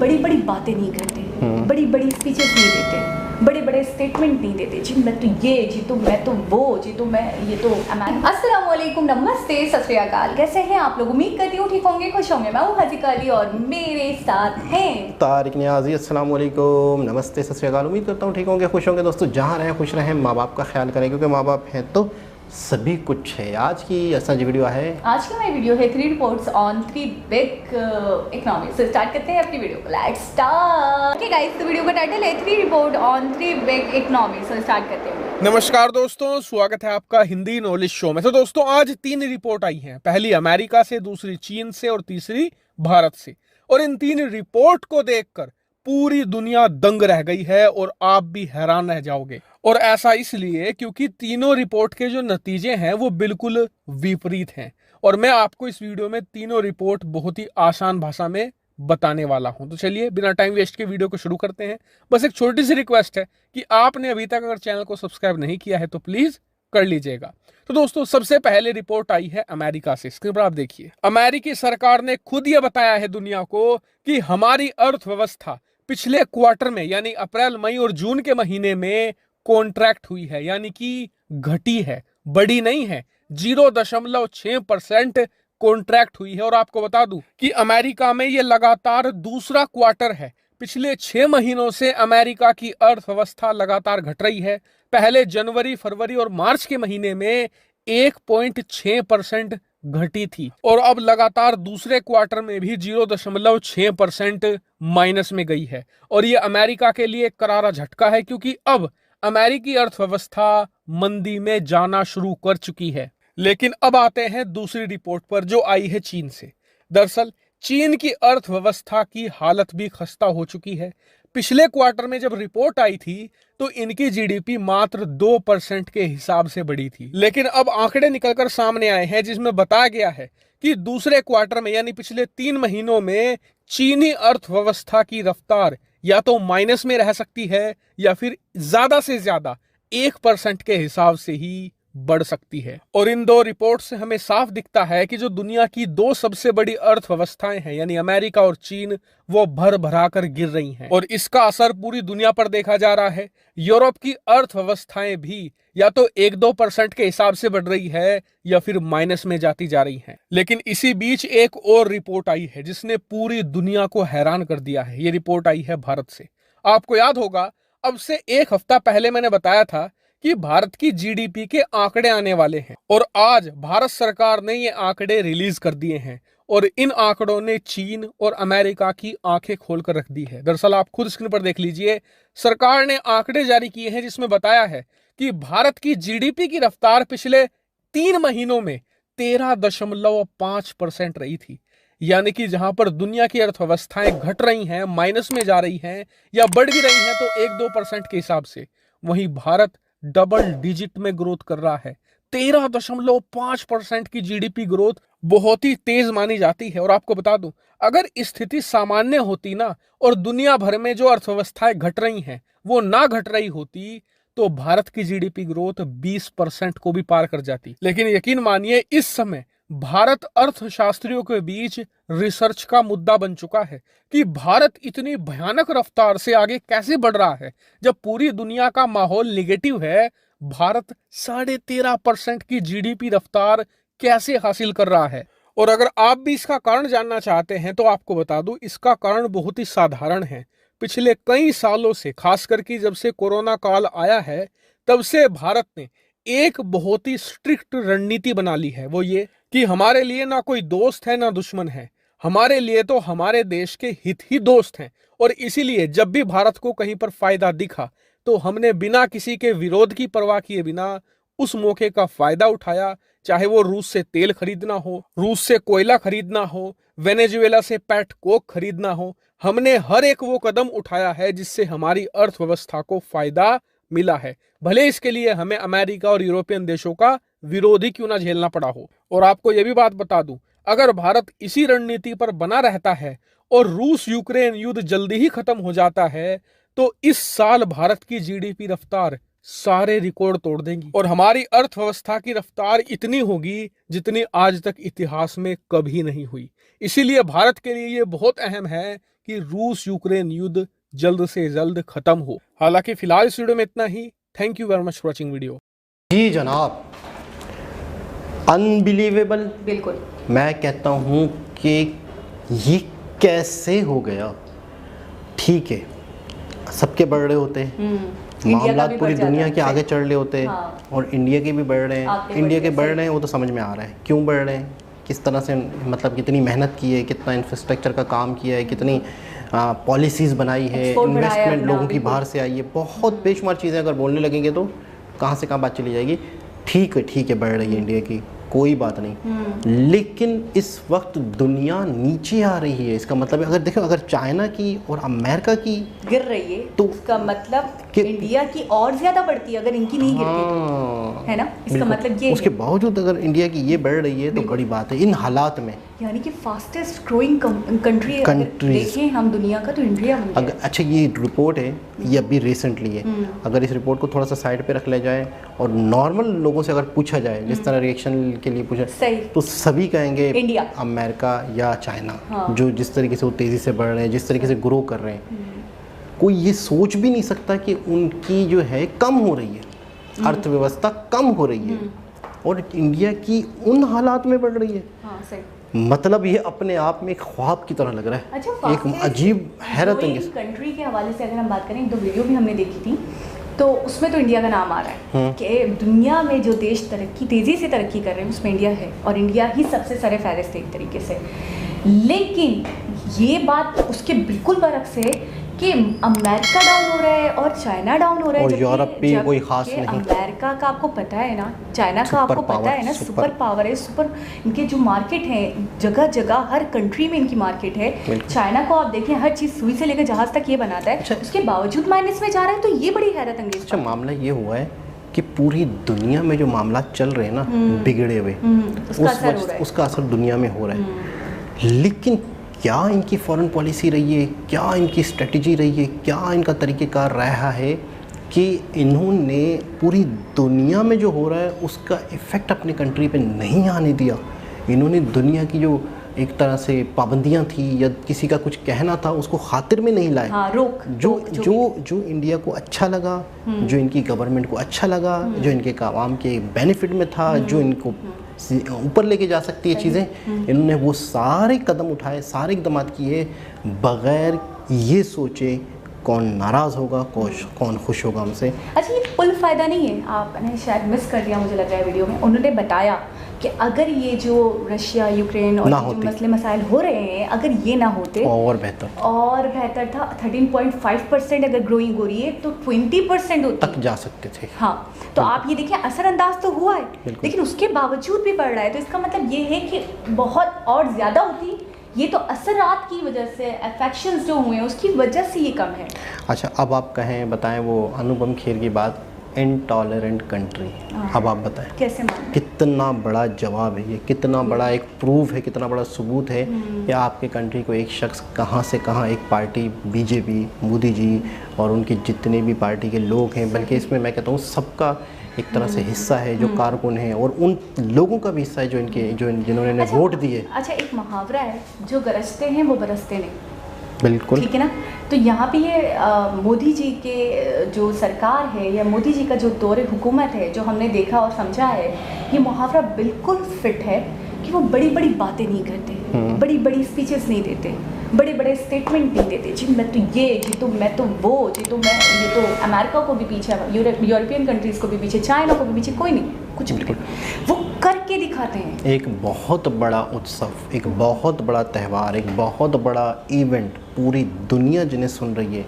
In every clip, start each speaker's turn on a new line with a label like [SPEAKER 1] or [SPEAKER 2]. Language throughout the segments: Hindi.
[SPEAKER 1] बड़ी बड़ी बातें नहीं करते, बड़ी बड़ी स्पीचेस नहीं देते, बड़े बड़े स्टेटमेंट नहीं देते जी मैं तो ये, जी तो मैं तो वो, जी तो मैं ये तो अस्सलाम वालेकुम, नमस्ते, सत श्री अकाल। कैसे हैं आप लोग? उम्मीद करती हूँ ठीक होंगे, खुश होंगे। मैं हूँ हजीका अली और मेरे साथ हैं
[SPEAKER 2] तारिक नियाजी। अस्सलाम वालेकुम, नमस्ते, सत श्री अकाल। उम्मीद करता हूँ ठीक होंगे, खुश होंगे। दोस्तों जहाँ रहें खुश रहें, माँ बाप का ख्याल करें क्योंकि माँ बाप हैं तो सभी कुछ है। आज की असा जी वीडियो है,
[SPEAKER 1] आज की हमारी वीडियो है 3 रिपोर्ट्स ऑन 3 बिग इकोनॉमिक्स। तो स्टार्ट करते हैं अपनी वीडियो को। Let's start. ओके गाइस, तो वीडियो का टाइटल है 3 रिपोर्ट ऑन 3 बिग इकोनॉमिक्स। तो स्टार्ट करते हैं।
[SPEAKER 3] नमस्कार दोस्तों, स्वागत है आपका हिंदी नॉलेज शो में। तो दोस्तों आज 3 रिपोर्ट आई हैं, पहली अमेरिका से, दूसरी चीन से और तीसरी भारत से। और इन 3 रिपोर्ट को देखकर पूरी दुनिया दंग रह गई है और आप भी हैरान रह जाओगे। और ऐसा इसलिए क्योंकि तीनों रिपोर्ट के जो नतीजे हैं वो बिल्कुल विपरीत हैं। और मैं आपको इस वीडियो में तीनों रिपोर्ट बहुत ही आसान भाषा में बताने वाला हूं। तो चलिए बिना टाइम वेस्ट के वीडियो को शुरू करते हैं। बस एक छोटी सी रिक्वेस्ट है कि आपने अभी तक अगर चैनल को सब्सक्राइब नहीं किया है तो प्लीज कर लीजिएगा। तो दोस्तों सबसे पहले रिपोर्ट आई है अमेरिका से। स्क्रीन पर आप देखिए, अमेरिकी सरकार ने खुद यह बताया है दुनिया को कि हमारी अर्थव्यवस्था पिछले क्वार्टर में यानी अप्रैल, मई और जून के महीने में कॉन्ट्रैक्ट हुई है, यानी कि घटी है, बड़ी नहीं है। 0.6% कॉन्ट्रैक्ट हुई है। और आपको बता दूं कि अमेरिका में ये लगातार दूसरा क्वार्टर है। पिछले 6 महीनों से अमेरिका की अर्थव्यवस्था लगातार घट रही है। पहले जनवरी, फरवरी और मार्च के महीने में 1.6% घटी थी और अब लगातार दूसरे क्वार्टर में भी 0.6% माइनस में गई है। और ये अमेरिका के लिए एक करारा झटका है क्योंकि अब अमेरिकी अर्थव्यवस्था मंदी में जाना शुरू कर चुकी है। लेकिन अब आते हैं दूसरी रिपोर्ट पर जो आई है चीन से। दरअसल चीन की अर्थव्यवस्था की हालत भी खस्ता हो चुकी है। पिछले क्वार्टर में जब रिपोर्ट आई थी तो इनकी जीडीपी मात्र 2% के हिसाब से बढ़ी थी। लेकिन अब आंकड़े निकलकर सामने आए हैं जिसमें बताया गया है कि दूसरे क्वार्टर में यानी पिछले 3 महीनों में चीनी अर्थव्यवस्था की रफ्तार या तो माइनस में रह सकती है या फिर ज्यादा से ज्यादा 1% के हिसाब से ही बढ़ सकती है। और इन 2 रिपोर्ट से हमें साफ दिखता है कि जो दुनिया की 2 सबसे बड़ी अर्थव्यवस्थाएं हैं यानी अमेरिका और चीन, वो भर भरा कर गिर रही हैं। और इसका असर पूरी दुनिया पर देखा जा रहा है। यूरोप की अर्थव्यवस्थाएं भी या तो 1-2% के हिसाब से बढ़ रही है या फिर माइनस में जाती जा रही हैं। लेकिन इसी बीच एक और रिपोर्ट आई है जिसने पूरी दुनिया को हैरान कर दिया है। ये रिपोर्ट आई है भारत से। आपको याद होगा अब से 1 हफ्ता पहले मैंने बताया था कि भारत की जीडीपी के आंकड़े आने वाले हैं और आज भारत सरकार ने ये आंकड़े रिलीज कर दिए हैं। और इन आंकड़ों ने चीन और अमेरिका की आंखें खोलकर रख दी है। दरअसल आप खुद स्क्रीन पर देख लीजिए, सरकार ने आंकड़े जारी किए हैं जिसमें बताया है कि भारत की जीडीपी की रफ्तार पिछले 3 महीनों में 13.5% रही थी। यानी कि जहां पर दुनिया की अर्थव्यवस्थाएं घट रही हैं, माइनस में जा रही हैं या बढ़ भी रही हैं तो 1-2% के हिसाब से, वहीं भारत डबल डिजिट में ग्रोथ कर रहा है। 13.5% की जीडीपी ग्रोथ बहुत ही तेज मानी जाती है। और आपको बता दूं, अगर स्थिति सामान्य होती ना और दुनिया भर में जो अर्थव्यवस्थाएं घट रही हैं वो ना घट रही होती तो भारत की जीडीपी ग्रोथ 20% को भी पार कर जाती। लेकिन यकीन मानिए इस समय भारत अर्थशास्त्रियों के बीच रिसर्च का मुद्दा बन चुका है कि भारत इतनी भयानक रफ्तार से आगे कैसे बढ़ रहा है। जब पूरी दुनिया का माहौल निगेटिव है, भारत 13.5% की जीडीपी रफ्तार कैसे हासिल कर रहा है। और अगर आप भी इसका कारण जानना चाहते हैं तो आपको बता दूं, इसका कारण बहुत ही साधारण है। पिछले कई सालों से, खास करके जब से कोरोना काल आया है, तब से भारत ने एक बहुत ही स्ट्रिक्ट रणनीति बना ली है। वो ये कि हमारे लिए ना कोई दोस्त है ना दुश्मन है, हमारे लिए तो हमारे देश के हित ही दोस्त हैं। और इसीलिए जब भी भारत को कहीं पर फायदा दिखा तो हमने बिना किसी के विरोध की परवाह किए बिना उस मौके का फायदा उठाया। चाहे वो रूस से तेल खरीदना हो, रूस से कोयला खरीदना हो, वेनेजुएला से पेट कोक खरीदना हो, हमने हर एक वो कदम उठाया है जिससे हमारी अर्थव्यवस्था को फायदा मिला है, भले इसके लिए हमें अमेरिका और यूरोपियन देशों का विरोध ही क्यों ना झेलना पड़ा हो। और आपको यह भी बात बता दूं, अगर भारत इसी रणनीति पर बना रहता है और रूस यूक्रेन युद्ध जल्दी ही खत्म हो जाता है तो इस साल भारत की जीडीपी रफ्तार सारे रिकॉर्ड तोड़ देंगी और हमारी अर्थव्यवस्था की रफ्तार इतनी होगी जितनी आज तक इतिहास में कभी नहीं हुई। इसीलिए भारत के लिए ये बहुत अहम है कि रूस यूक्रेन युद्ध जल्द से जल्द खत्म हो। हालांकि फिलहाल इस वीडियो में इतना ही। Thank you very much for watching video.
[SPEAKER 2] जी जनाब, अनबिलीवेबल।
[SPEAKER 1] बिल्कुल।
[SPEAKER 2] मैं कहता हूँ कि ये कैसे हो गया। ठीक है, सबके बढ़ रहे होते हैं, मामला पूरी दुनिया के आगे चढ़ रहे होते हैं। हाँ। और इंडिया के भी बढ़ रहे हैं, इंडिया के बढ़ रहे हैं, वो तो समझ में आ रहा है क्यों बढ़ रहे हैं, किस तरह से, मतलब कितनी मेहनत की है, कितना इंफ्रास्ट्रक्चर का काम किया है, कितनी पॉलिसीज़ बनाई है, इन्वेस्टमेंट लोगों की बाहर से आई है, बहुत बेशुमार चीज़ें अगर बोलने लगेंगे तो कहाँ से कहाँ बात चली जाएगी। ठीक है बढ़ रही है इंडिया की, कोई बात नहीं, लेकिन इस वक्त दुनिया नीचे आ रही है। इसका मतलब अगर देखो, अगर चाइना की और अमेरिका की
[SPEAKER 1] गिर रही है तो उसका मतलब इंडिया की और ज्यादा बढ़ती है अगर इनकी नहीं गिरती तो, है ना। इसका मतलब ये
[SPEAKER 2] उसके बावजूद अगर इंडिया की ये बढ़ रही है तो बड़ी बात है इन हालात में।
[SPEAKER 1] यानी कि फास्टेस्ट ग्रोइंग कंट्री देखें हम दुनिया का तो इंडिया बन गया।
[SPEAKER 2] अच्छा, ये रिपोर्ट है, ये अभी रिसेंटली है। अगर इस रिपोर्ट को थोड़ा सा साइड पे रख लिया जाए और नॉर्मल लोगों से अगर पूछा जाए, जिस तरह रिएक्शन के लिए पूछा, तो सभी कहेंगे इंडिया, अमेरिका या चाइना। हाँ। जो जिस तरीके से वो तेज़ी से बढ़ रहे हैं, जिस तरीके से ग्रो कर रहे हैं, कोई ये सोच भी नहीं सकता कि उनकी जो है कम हो रही है, अर्थव्यवस्था कम हो रही है और इंडिया की उन हालात में बढ़ रही है। हाँ, सही। मतलब ये अपने आप में एक ख्वाब की तरह लग रहा है। अच्छा, एक अजीब हैरत अंगेज
[SPEAKER 1] कंट्री के हवाले से अगर हम बात करें, 2 वीडियो भी हमने देखी थी, तो उसमें तो इंडिया का नाम आ रहा है कि दुनिया में जो देश तेज़ी से तरक्की कर रहे हैं उसमें इंडिया है और इंडिया ही सबसे सरे फहरिस्त है एक तरीके से। लेकिन ये बात उसके बिल्कुल बरक्स है कि अमेरिका डाउन हो रहा है और चाइना डाउन हो रहा है
[SPEAKER 2] और यूरोप भी कोई खास नहीं।
[SPEAKER 1] अमेरिका का आपको पता है ना, चाइना का आपको पता है ना, सुपर पावर है, सुपर इनके जो मार्केट है जगह जगह हर कंट्री में इनकी मार्केट है। चाइना को आप देखें हर चीज़ सुई से लेकर जहाज तक ये बनाता है। अच्छा, उसके बावजूद माइनस में जा रहा है, तो ये बड़ी हैरत अंगेज।
[SPEAKER 2] अच्छा, मामला ये हुआ है कि पूरी दुनिया में जो मामला चल रहे हैं ना बिगड़े हुए, उसका असर दुनिया में हो रहा है। लेकिन क्या इनकी फॉरेन पॉलिसी रही है, क्या इनकी स्ट्रेटजी रही है, क्या इनका तरीक़ेकार रहा है कि इन्होंने पूरी दुनिया में जो हो रहा है उसका इफ़ेक्ट अपने कंट्री पे नहीं आने दिया। इन्होंने दुनिया की जो एक तरह से पाबंदियां थी या किसी का कुछ कहना था उसको खातिर में नहीं लाए। हाँ, जो इंडिया को अच्छा लगा, जो इनकी गवर्नमेंट को अच्छा लगा, जो इनके आवाम के बेनिफिट में था, जो इनको ऊपर लेके जा सकती है चीज़ें, इन्होंने वो सारे कदम उठाए, सारे इक़दाम किए बग़ैर ये सोचे कौन नाराज़ होगा, कौन खुश होगा हमसे।
[SPEAKER 1] अच्छा, ये कुल फ़ायदा नहीं है, आपने शायद मिस कर दिया मुझे लग रहा है वीडियो में। उन्होंने बताया कि अगर ये जो रशिया यूक्रेन और जो मसले मसाइल हो रहे हैं, अगर ये ना होते और बेहतर था। 13.5% अगर ग्रोइंग हो रही है तो 20%
[SPEAKER 2] तक जा सकते थे।
[SPEAKER 1] हाँ, तो आप ये देखिए असरअंदाज तो हुआ है, लेकिन उसके बावजूद भी बढ़ रहा है। तो इसका मतलब ये है कि बहुत और ज़्यादा होती, ये तो असरात की वजह से, अफेक्शंस जो हुए हैं उसकी वजह से ये कम है।
[SPEAKER 2] अच्छा, अब आप बताएं वो अनुपम खेर की बात, इनटॉलरेंट कंट्री। अब आप बताएं कैसे, कितना बड़ा जवाब है ये, कितना बड़ा एक प्रूफ है, कितना बड़ा सबूत है कि आपके कंट्री को एक शख्स कहाँ से कहाँ, एक पार्टी बीजेपी, मोदी जी और उनके जितने भी पार्टी के लोग हैं, बल्कि इसमें मैं कहता हूँ सबका एक तरह से हिस्सा है, जो कारकुन है और उन लोगों का भी हिस्सा है जिन्होंने वोट दिए।
[SPEAKER 1] अच्छा, एक मुहावरा है, जो गरजते हैं वो बरसते नहीं।
[SPEAKER 2] बिल्कुल
[SPEAKER 1] ठीक है ना। तो यहाँ पे ये मोदी जी के जो सरकार है या मोदी जी का जो दौरे हुकूमत है, जो हमने देखा और समझा है, ये मुहावरा बिल्कुल फिट है कि वो बड़ी बड़ी बातें नहीं करते, बड़ी बड़ी स्पीचेस नहीं देते, बड़े बड़े स्टेटमेंट नहीं देते जी मैं तो ये, जी तो मैं तो वो, जी तो मैं ये, तो अमेरिका को भी पीछे, यूरोपियन कंट्रीज़ को भी पीछे, चाइना को भी पीछे, कोई नहीं, कुछ भी वो करके दिखाते हैं।
[SPEAKER 2] एक बहुत बड़ा उत्सव, एक बहुत बड़ा त्यौहार, एक बहुत बड़ा इवेंट, पूरी दुनिया जिन्हें सुन रही है,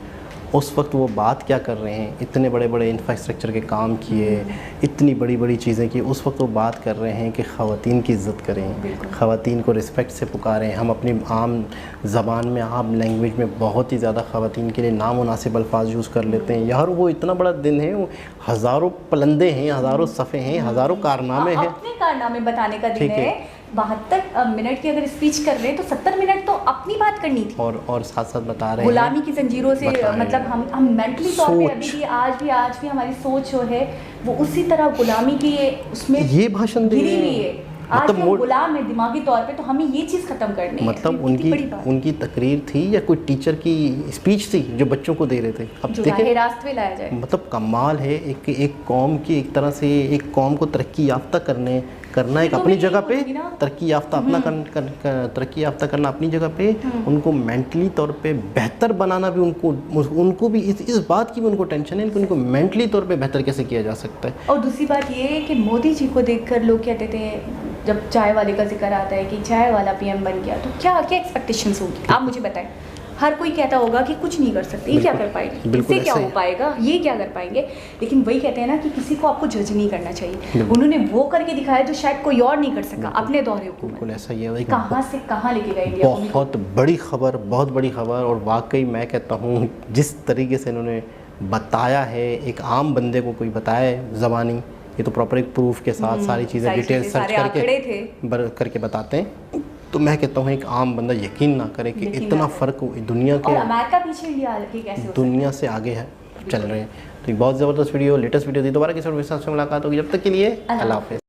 [SPEAKER 2] उस वक्त वो बात क्या कर रहे हैं, इतने बड़े बड़े इंफ्रास्ट्रक्चर के काम किए, इतनी बड़ी बड़ी चीज़ें की, उस वक्त वो बात कर रहे हैं कि ख़वातीन की इज़्ज़त करें, ख़वातीन को रिस्पेक्ट से पुकारें। हम अपनी आम ज़बान में, आम लैंग्वेज में बहुत ही ज़्यादा ख़वातीन के लिए नामुनासिब अल्फाज यूज़ कर लेते हैं। यार वो इतना बड़ा दिन है, वो हज़ारों पलंदे हैं, हज़ारों सफ़े हैं, हज़ारों कारनामे हैं,
[SPEAKER 1] अपने कारनामे बताने का दिन है। 72 मिनट की अगर स्पीच कर रहे हैं तो 70 मिनट तो अपनी बात करनी थी।
[SPEAKER 2] और साथ साथ बता रहे हैं
[SPEAKER 1] गुलामी की जंजीरों से,
[SPEAKER 2] बता रहे
[SPEAKER 1] मतलब
[SPEAKER 2] हैं।
[SPEAKER 1] हम मेंटली तौर पे
[SPEAKER 2] सोच।
[SPEAKER 1] अभी भी आज भी हमारी सोच जो है वो उसी तरह गुलामी की उसमें
[SPEAKER 2] ये भाषण दे
[SPEAKER 1] गिरी
[SPEAKER 2] रहे
[SPEAKER 1] हुई
[SPEAKER 2] हैं।
[SPEAKER 1] है। आज
[SPEAKER 2] मतलब
[SPEAKER 1] भी हम गुलाम है दिमागी तौर पे, तो हमें ये चीज़ खत्म करनी है।
[SPEAKER 2] मतलब
[SPEAKER 1] ये कितनी बड़ी बात है।
[SPEAKER 2] उनकी तकरीर थी या कोई टीचर की स्पीच थी जो बच्चों को दे रहे थे। अब
[SPEAKER 1] जो
[SPEAKER 2] देखें
[SPEAKER 1] राहे रास्ते में लाया जाए।
[SPEAKER 2] मतलब कमाल है, एक कौम की एक तरह से एक कौम को तरक्की याफ्ता करना एक
[SPEAKER 1] तो
[SPEAKER 2] अपनी
[SPEAKER 1] मैं
[SPEAKER 2] जगह
[SPEAKER 1] यही
[SPEAKER 2] पे,
[SPEAKER 1] बोलूंगी ना।
[SPEAKER 2] तरक्की याफ्ता अपना तरक्की याफ्ता करना अपनी जगह पे, उनको मेंटली तौर पे बेहतर बनाना भी उनको भी इस बात की भी उनको टेंशन है कि उनको मेंटली तौर पे बेहतर कैसे किया जा सकता है।
[SPEAKER 1] और दूसरी बात ये है कि मोदी जी को देखकर लोग कहते थे, जब चाय वाले का जिक्र आता है कि चाय वाला पीएम बन गया, तो क्या क्या एक्सपेक्टेशंस होगी आप मुझे बताएं। हर कोई कहता होगा कि कुछ नहीं कर सकते, ये क्या कर पाएंगे,
[SPEAKER 2] बिल्कुल
[SPEAKER 1] इससे क्या
[SPEAKER 2] ऐसा
[SPEAKER 1] हो
[SPEAKER 2] ही।
[SPEAKER 1] पाएगा, ये क्या कर पाएंगे। लेकिन वही कहते हैं ना कि किसी को आपको जज नहीं करना चाहिए। उन्होंने वो करके दिखाया जो शायद कोई और नहीं कर सका अपने दौरे हुकूमत।
[SPEAKER 2] बिल्कुल ऐसा ही है।
[SPEAKER 1] कहाँ से कहाँ लेके गए इंडिया को।
[SPEAKER 2] बहुत बड़ी खबर, बहुत बड़ी खबर। और वाकई मैं कहता हूँ जिस तरीके से इन्होंने बताया है, एक आम बंदे को कोई बताए ज़बानी, ये तो प्रॉपर एक प्रूफ के साथ सारी चीज़ें डिटेल सर्च करके बताते हैं। तो मैं कहता हूँ एक आम बंदा यकीन ना करे कि इतना फ़र्क दुनिया के,
[SPEAKER 1] और अमेरिका पीछे इंडिया आगे कैसे हो सकता है।
[SPEAKER 2] दुनिया से आगे है चल रहे हैं। तो एक बहुत ज़बरदस्त वीडियो, लेटेस्ट वीडियो थी। दोबारा किसी और विशेष से मुलाकात होगी, जब तक के लिए अल्लाह हाफ़िज़।